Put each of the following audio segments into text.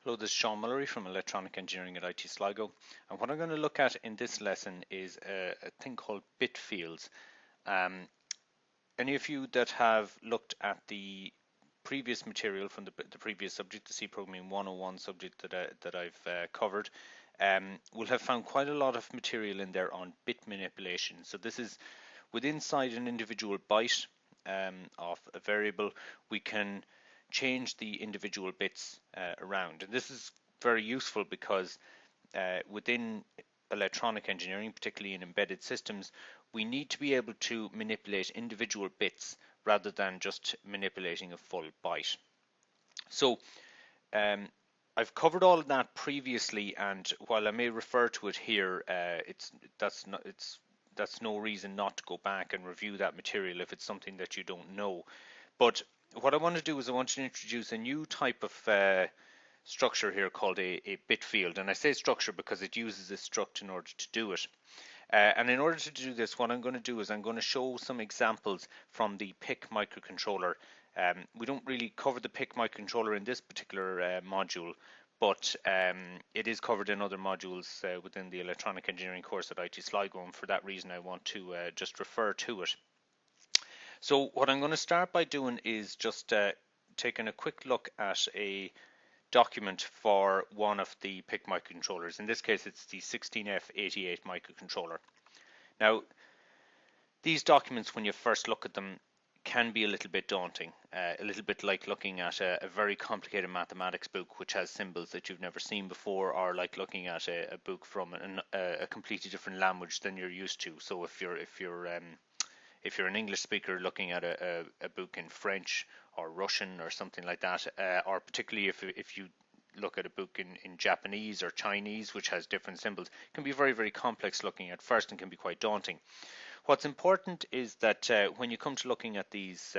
Hello, this is Sean Mullery from Electronic Engineering at IT Sligo, and what I'm going to look at in this lesson is a thing called bitfields. Any of you that have looked at the previous material from the previous subject, the C Programming 101 subject that I've covered, will have found quite a lot of material in there on bit manipulation. So this is inside an individual byte of a variable, we can change the individual bits around, and this is very useful because within electronic engineering, particularly in embedded systems, we need to be able to manipulate individual bits rather than just manipulating a full byte. So I've covered all of that previously, and while I may refer to it here, that's no reason not to go back and review that material if it's something that you don't know. But what I want to do is I want to introduce a new type of structure here called a bit field, and I say structure because it uses a struct in order to do it. And in order to do this, what I'm going to do is I'm going to show some examples from the PIC microcontroller. We don't really cover the PIC microcontroller in this particular module, but it is covered in other modules within the electronic engineering course at IT Sligo, and for that reason I want to just refer to it. So what I'm going to start by doing is just taking a quick look at a document for one of the PIC microcontrollers. In this case, it's the 16F88 microcontroller. Now, these documents, when you first look at them, can be a little bit daunting, a little bit like looking at a very complicated mathematics book which has symbols that you've never seen before, or like looking at a book from a completely different language than you're used to. So if you're an English speaker looking at a book in French or Russian or something like that, or particularly if you look at a book in Japanese or Chinese, which has different symbols, it can be very, very complex looking at first and can be quite daunting. What's important is that when you come to looking at these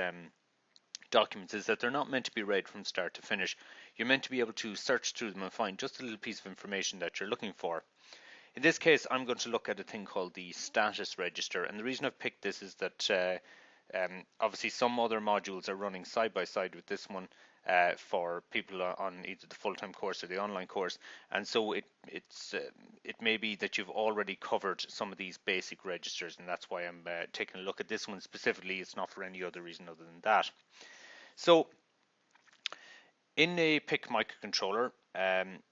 documents is that they're not meant to be read from start to finish. You're meant to be able to search through them and find just a little piece of information that you're looking for. In this case, I'm going to look at a thing called the status register, and the reason I've picked this is that obviously some other modules are running side by side with this one for people on either the full-time course or the online course, and so it may be that you've already covered some of these basic registers, and that's why I'm taking a look at this one specifically. It's not for any other reason other than that. So in a PIC microcontroller,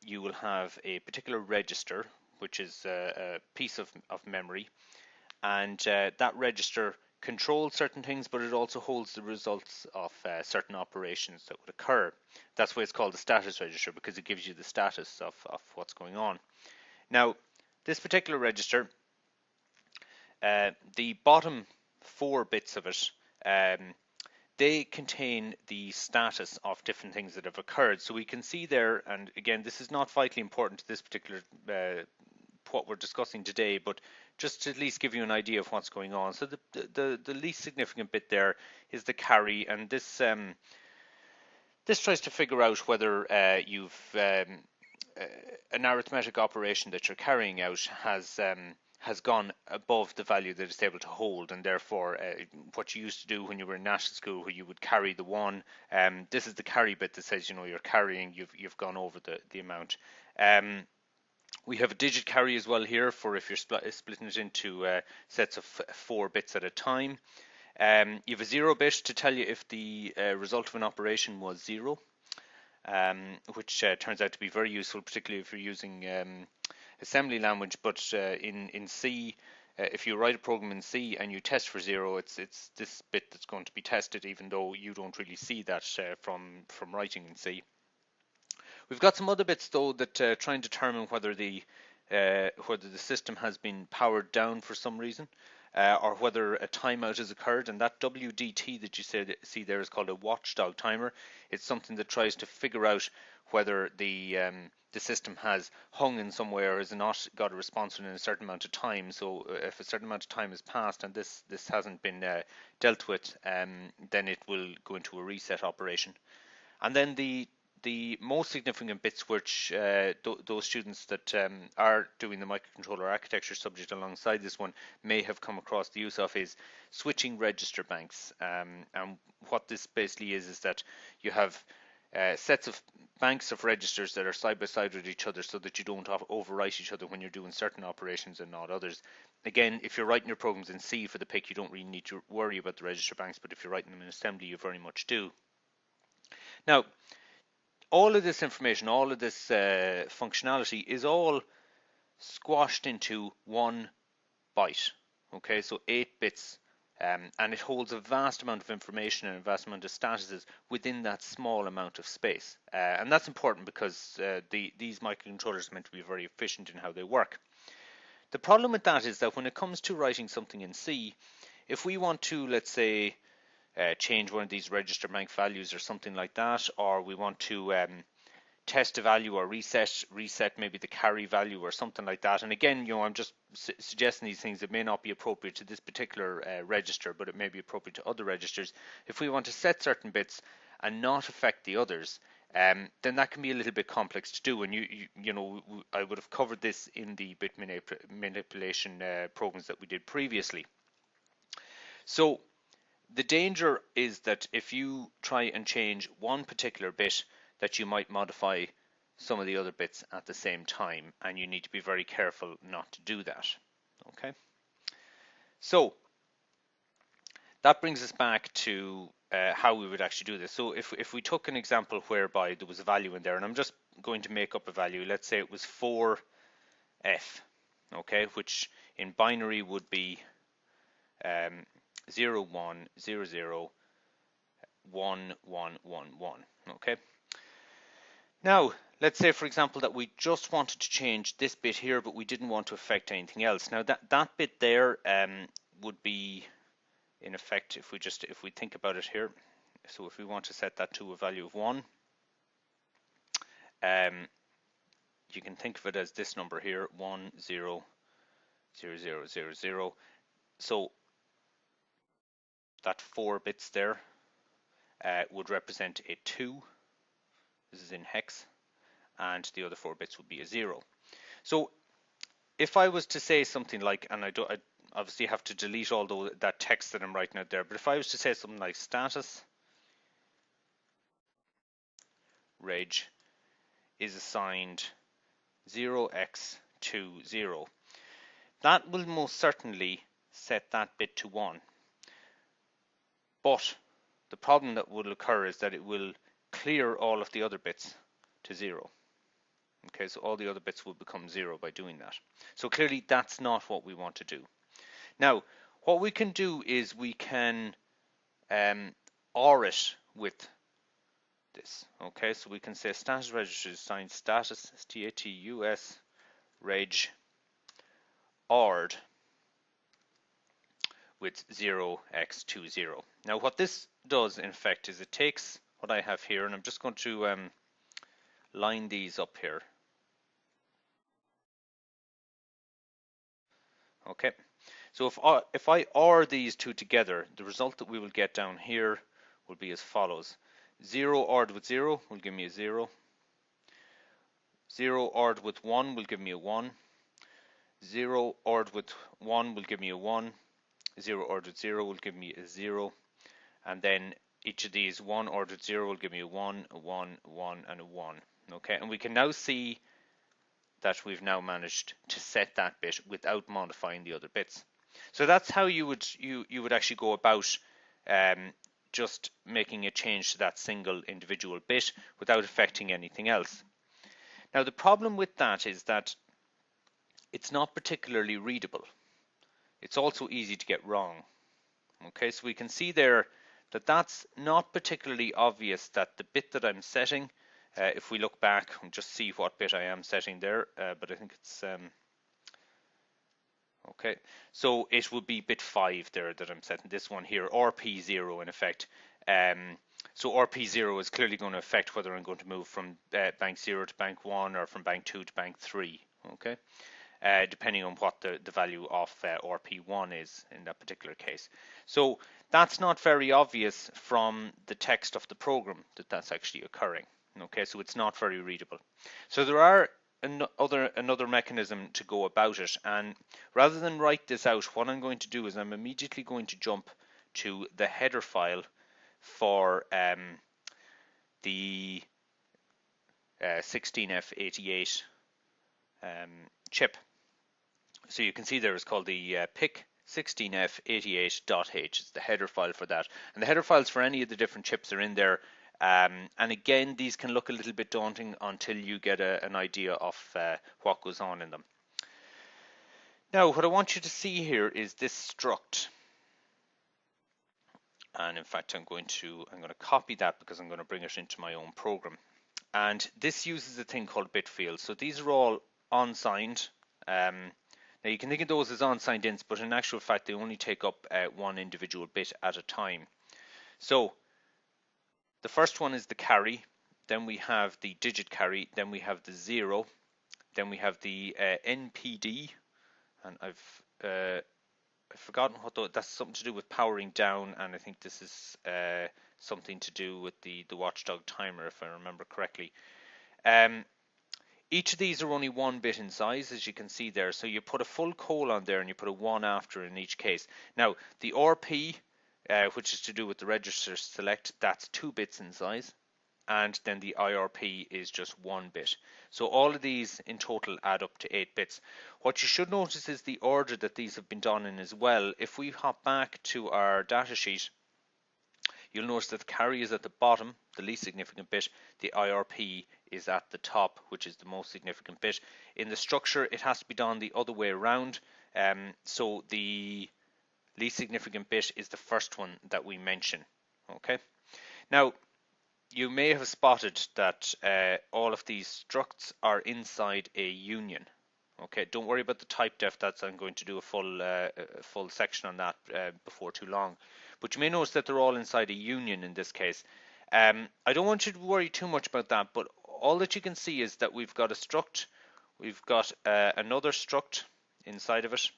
you will have a particular register, which is a piece of memory, and that register controls certain things, but it also holds the results of certain operations that would occur. That's why it's called the status register, because it gives you the status of what's going on. Now, this particular register, the bottom 4 bits of it, they contain the status of different things that have occurred. So we can see there, and again, this is not vitally important to this particular what we're discussing today, but just to at least give you an idea of what's going on. So the least significant bit there is the carry, and this tries to figure out whether you've an arithmetic operation that you're carrying out has gone above the value that it's able to hold, and therefore what you used to do when you were in national school, where you would carry the 1, this is the carry bit that says, you know, you're carrying, you've gone over the amount. We have a digit carry as well here for if you're splitting it into sets of 4 bits at a time. You have a 0 bit to tell you if the result of an operation was 0, which turns out to be very useful, particularly if you're using assembly language. But in C, if you write a program in C and you test for 0, it's this bit that's going to be tested, even though you don't really see that from writing in C. We've got some other bits though that try and determine whether the system has been powered down for some reason, or whether a timeout has occurred, and that WDT that you see there is called a Watchdog Timer. It's something that tries to figure out whether the system has hung in some way or has not got a response within a certain amount of time. So if a certain amount of time has passed and this hasn't been dealt with, then it will go into a reset operation. And then the most significant bits, which those students that are doing the microcontroller architecture subject alongside this one may have come across the use of, is switching register banks. And what this basically is that you have sets of banks of registers that are side by side with each other so that you don't overwrite each other when you're doing certain operations and not others. Again, if you're writing your programs in C for the pick, you don't really need to worry about the register banks, but if you're writing them in assembly, you very much do. Now, all of this information, all of this functionality is all squashed into 1 byte. Okay, so 8 bits. And it holds a vast amount of information and a vast amount of statuses within that small amount of space. And that's important because these microcontrollers are meant to be very efficient in how they work. The problem with that is that when it comes to writing something in C, if we want to, let's say, change one of these register bank values or something like that, or we want to test a value or reset maybe the carry value or something like that. And again, I'm just suggesting these things that may not be appropriate to this particular register, but it may be appropriate to other registers. If we want to set certain bits and not affect the others, then that can be a little bit complex to do. And I would have covered this in the bit manipulation programs that we did previously. So the danger is that if you try and change one particular bit, that you might modify some of the other bits at the same time, and you need to be very careful not to do that. Okay, so that brings us back to how we would actually do this. So if we took an example whereby there was a value in there, and I'm just going to make up a value, let's say it was 4F, okay, which in binary would be 0, 1, 0, 0, 1, 1, 1, 1, okay. Now, let's say, for example, that we just wanted to change this bit here, but we didn't want to affect anything else. Now, that bit there would be, in effect, if we think about it here, so if we want to set that to a value of 1, you can think of it as this number here, 1, 0, 0, 0, 0, 0. So that 4 bits there would represent a 2. This is in hex, and the other 4 bits would be a 0. So if I was to say something like, and I obviously have to delete all that text that I'm writing out there, but if I was to say something like status reg is assigned 0x20, that will most certainly set that bit to 1. But the problem that will occur is that it will clear all of the other bits to 0. Okay, so all the other bits will become 0 by doing that. So clearly that's not what we want to do. Now, what we can do is we can OR it with this. Okay, so we can say status register is assigned status, status reg ORed with 0x20. Now what this does in effect is it takes what I have here, and I'm just going to line these up here. Okay, so if I OR these two together, the result that we will get down here will be as follows. 0 ORed with 0 will give me a 0. 0 ORed with 1 will give me a 1. 0 ORed with 1 will give me a 1. 0 ORed with 0 will give me a 0. And then each of these 1 ORed with 0 will give me a 1, a 1, a 1, and a 1. Okay, and we can now see that we've now managed to set that bit without modifying the other bits. So that's how you would actually go about just making a change to that single individual bit without affecting anything else. Now the problem with that is that it's not particularly readable. It's also easy to get wrong. Okay, so we can see there that that's not particularly obvious that the bit that I'm setting, if we look back and just see what bit I am setting there, but I think it's okay, so it would be bit 5 there that I'm setting, this one here, RP0 in effect. So RP0 is clearly going to affect whether I'm going to move from bank 0 to bank 1 or from bank 2 to bank 3, okay? Depending on what the value of RP1 is in that particular case. So that's not very obvious from the text of the program that that's actually occurring. Okay, so it's not very readable. So there are another mechanism to go about it, and rather than write this out, what I'm going to do is I'm immediately going to jump to the header file for the 16F88 chip. So you can see there it's called the PIC 16F88.h. It's the header file for that. And the header files for any of the different chips are in there. And again, these can look a little bit daunting until you get an idea of what goes on in them. Now, what I want you to see here is this struct. And in fact, I'm going to copy that because I'm going to bring it into my own program. And this uses a thing called bitfields. So these are all unsigned. Now you can think of those as unsigned ints, but in actual fact they only take up one individual bit at a time. So the first one is the carry, then we have the digit carry, then we have the 0, then we have the NPD, and I've forgotten what that's something to do with powering down, and I think this is something to do with the Watchdog Timer, if I remember correctly. Each of these are only 1 bit in size, as you can see there. So you put a full colon there and you put a 1 after in each case. Now, the RP, which is to do with the register select, that's 2 bits in size. And then the IRP is just 1 bit. So all of these in total add up to 8 bits. What you should notice is the order that these have been done in as well. If we hop back to our data sheet, you'll notice that the carry is at the bottom, the least significant bit. The IRP is at the top, which is the most significant bit. In the structure, it has to be done the other way around. So the least significant bit is the first one that we mention. Okay. Now, you may have spotted that all of these structs are inside a union. Okay, don't worry about the type def. I'm going to do a full section on that before too long. But you may notice that they're all inside a union in this case. I don't want you to worry too much about that, but all that you can see is that we've got a struct, we've got another struct inside of it,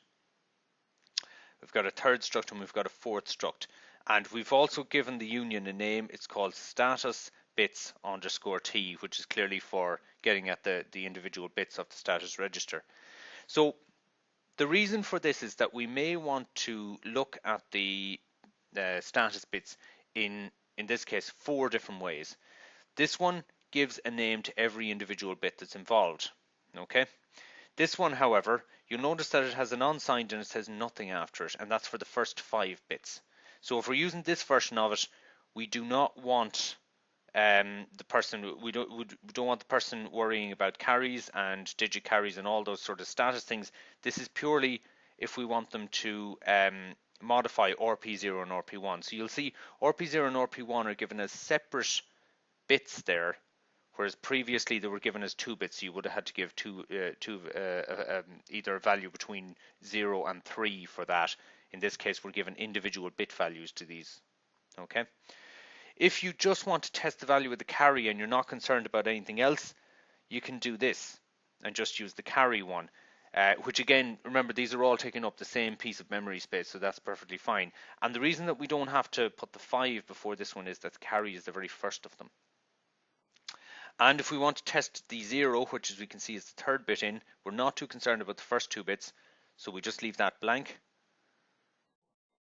we've got a third struct, and we've got a fourth struct. And we've also given the union a name. It's called status bits underscore t, which is clearly for getting at the individual bits of the status register. So the reason for this is that we may want to look at the status bits in this case 4 different ways. This one gives a name to every individual bit that's involved. Okay. This one, however, you'll notice that it has an unsigned and it says nothing after it, and that's for the first 5 bits. So if we're using this version of it, we do not want we don't want the person worrying about carries and digit carries and all those sort of status things. This is purely if we want them to modify RP0 and RP1. So you'll see RP0 and RP1 are given as separate bits there, whereas previously they were given as 2 bits. So you would have had to give either a value between 0 and 3 for that. In this case, we're given individual bit values to these. Okay. If you just want to test the value of the carry and you're not concerned about anything else, you can do this and just use the carry one, which again, remember, these are all taking up the same piece of memory space, so that's perfectly fine. And the reason that we don't have to put the 5 before this one is that the carry is the very first of them. And if we want to test the 0, which as we can see is the 3rd bit in, we're not too concerned about the first 2 bits, so we just leave that blank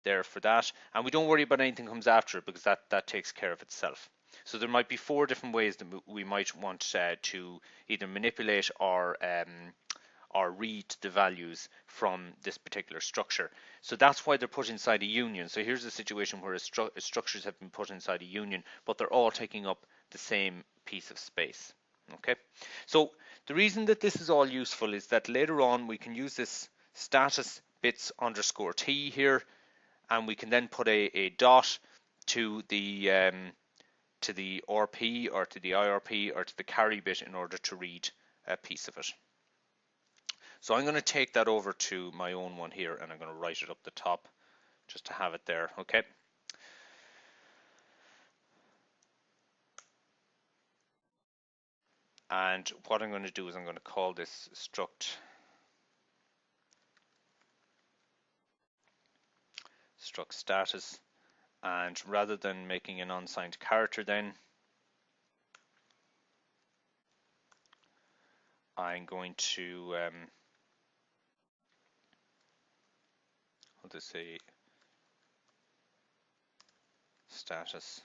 there for that, and we don't worry about anything comes after it because that takes care of itself. So there might be 4 different ways that we might want to either manipulate or read the values from this particular structure. So that's why they're put inside a union. So here's a situation where structures have been put inside a union, but they're all taking up the same piece of space. Okay, so the reason that this is all useful is that later on we can use this status bits underscore t here, and we can then put a dot to the RP or to the IRP or to the carry bit in order to read a piece of it. So I'm going to take that over to my own one here, and I'm going to write it up the top just to have it there. Okay. And what I'm going to do is I'm going to call this struct status, and rather than making an unsigned character, then I'm going to I'll just say status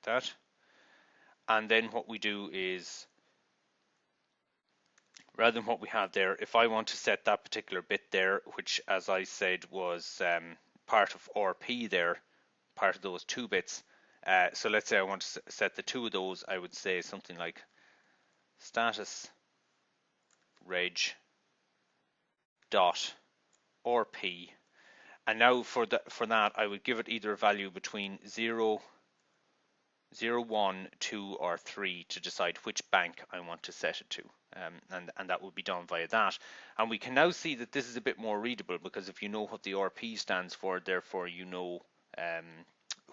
that. And then what we do is, rather than what we have there, if I want to set that particular bit there, which as I said was part of RP there, part of those 2 bits, so let's say I want to set the 2 of those, I would say something like status reg dot RP, and now for that I would give it either a value between 0, 1, 2 or 3 to decide which bank I want to set it to, and that would be done via that. And we can now see that this is a bit more readable, because if you know what the RP stands for, therefore you know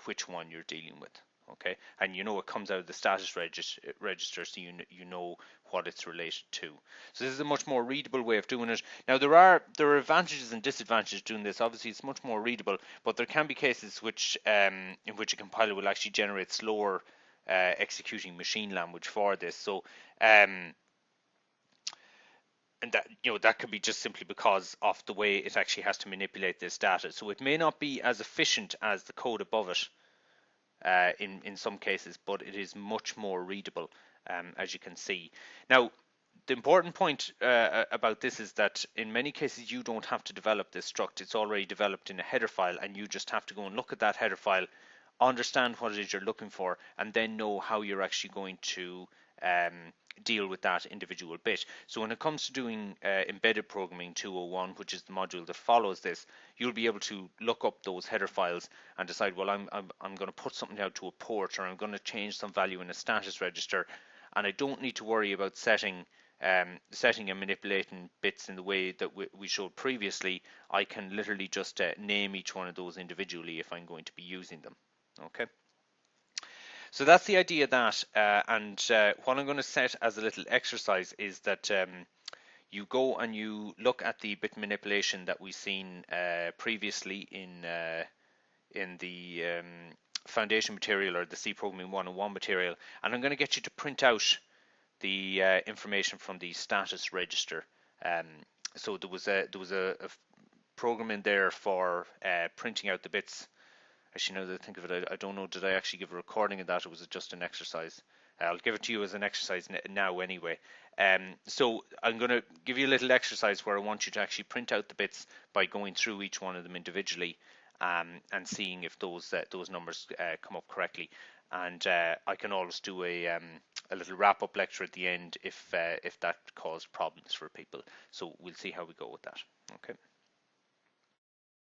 which one you're dealing with. Okay, and you know it comes out of the status register, so you know what it's related to. So this is a much more readable way of doing it. Now there are advantages and disadvantages doing this. Obviously it's much more readable, but there can be cases which in which a compiler will actually generate slower executing machine language for this. So and that, that could be just simply because of the way it actually has to manipulate this data. So it may not be as efficient as the code above it in some cases, but it is much more readable, as you can see. Now, the important point about this is that in many cases you don't have to develop this struct. It's already developed in a header file, and you just have to go and look at that header file, understand what it is you're looking for, and then know how you're actually going to deal with that individual bit. So when it comes to doing embedded programming 201, which is the module that follows this, you'll be able to look up those header files and decide, well, I'm going to put something out to a port, or I'm going to change some value in a status register, and I don't need to worry about setting and manipulating bits in the way that we showed previously. I can literally just name each one of those individually if I'm going to be using them. Okay. So that's the idea of that, and what I'm going to set as a little exercise is that you go and you look at the bit manipulation that we've seen previously in the foundation material, or the C Programming 101 material, and I'm going to get you to print out the information from the status register. So there was a program in there for printing out the bits. Actually, now that I think of it, I don't know, did I actually give a recording of that, or was it just an exercise? I'll give it to you as an exercise now anyway. So I'm going to give you a little exercise where I want you to actually print out the bits by going through each one of them individually and seeing if those numbers come up correctly. And I can always do a little wrap-up lecture at the end if that caused problems for people. So we'll see how we go with that. Okay.